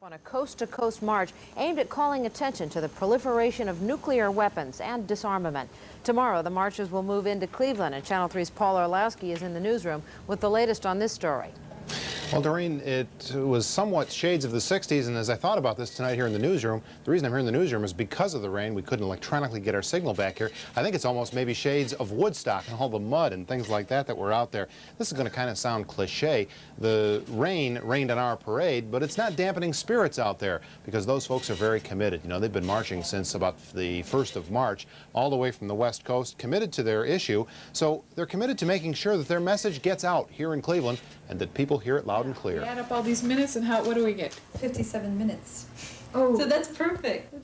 On a coast-to-coast march aimed at calling attention to the proliferation of nuclear weapons and disarmament. Tomorrow, the marchers will move into Cleveland, and Channel 3's Paul Orlousky is in the newsroom with the latest on this story. Well, Doreen, it was somewhat shades of the 60s, and as I thought about this tonight here in the newsroom, the reason I'm here in the newsroom is because of the rain. We couldn't electronically get our signal back here. I think it's almost maybe shades of Woodstock and all the mud and things like that were out there. This is going to kind of sound cliche. The rain rained on our parade, but it's not dampening spirits out there because those folks are very committed. You know, they've been marching since about the 1st of March, all the way from the West Coast, committed to their issue. So they're committed to making sure that their message gets out here in Cleveland and that people hear it loud and clear. We add up all these minutes, and what do we get? 57 minutes. Oh. So that's perfect.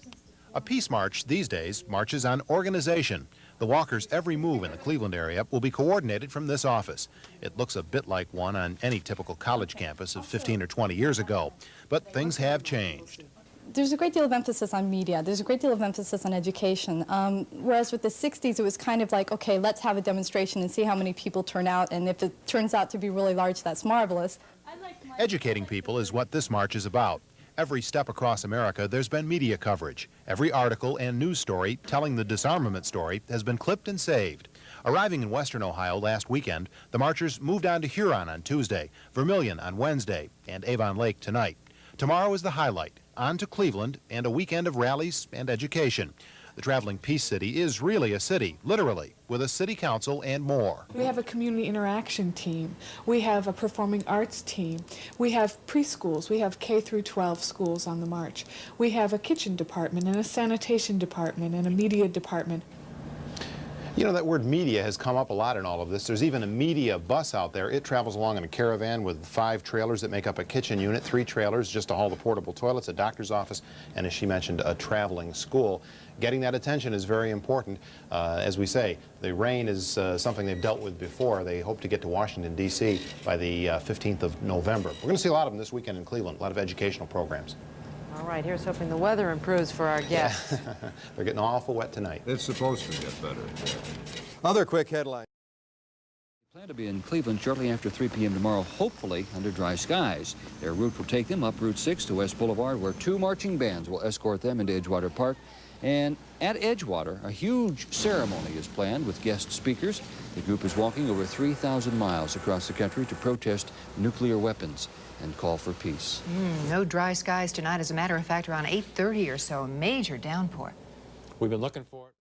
A peace march these days marches on organization. The walkers' every move in the Cleveland area will be coordinated from this office. It looks a bit like one on any typical college campus of 15 or 20 years ago, but things have changed. There's a great deal of emphasis on media. There's a great deal of emphasis on education. Whereas with the 60s, it was kind of like, okay, let's have a demonstration and see how many people turn out, and if it turns out to be really large, that's marvelous. Educating people is what this march is about. Every step across America, there's been media coverage. Every article and news story telling the disarmament story has been clipped and saved. Arriving in western Ohio last weekend, the marchers moved on to Huron on Tuesday, Vermilion on Wednesday, and Avon Lake tonight. Tomorrow is the highlight. On to Cleveland and a weekend of rallies and education. The traveling peace city is really a city, literally, with a city council and more. We have a community interaction team. We have a performing arts team. We have preschools. We have K through 12 schools on the march. We have a kitchen department and a sanitation department and a media department. You know, that word media has come up a lot in all of this. There's even a media bus out there. It travels along in a caravan with 5 trailers that make up a kitchen unit, 3 trailers just to haul the portable toilets, a doctor's office, and as she mentioned, a traveling school. Getting that attention is very important. As we say, the rain is something they've dealt with before. They hope to get to Washington, D.C. by the 15th of November. We're going to see a lot of them this weekend in Cleveland, a lot of educational programs. All right, here's hoping the weather improves for our guests. They're getting awful wet tonight. It's supposed to get better. Other quick headlines. They plan to be in Cleveland shortly after 3 p.m. tomorrow, hopefully under dry skies. Their route will take them up Route 6 to West Boulevard, where 2 marching bands will escort them into Edgewater Park. And at Edgewater, a huge ceremony is planned with guest speakers. The group is walking over 3,000 miles across the country to protest nuclear weapons and call for peace. No dry skies tonight. As a matter of fact, around 8:30 or so, a major downpour. We've been looking for it.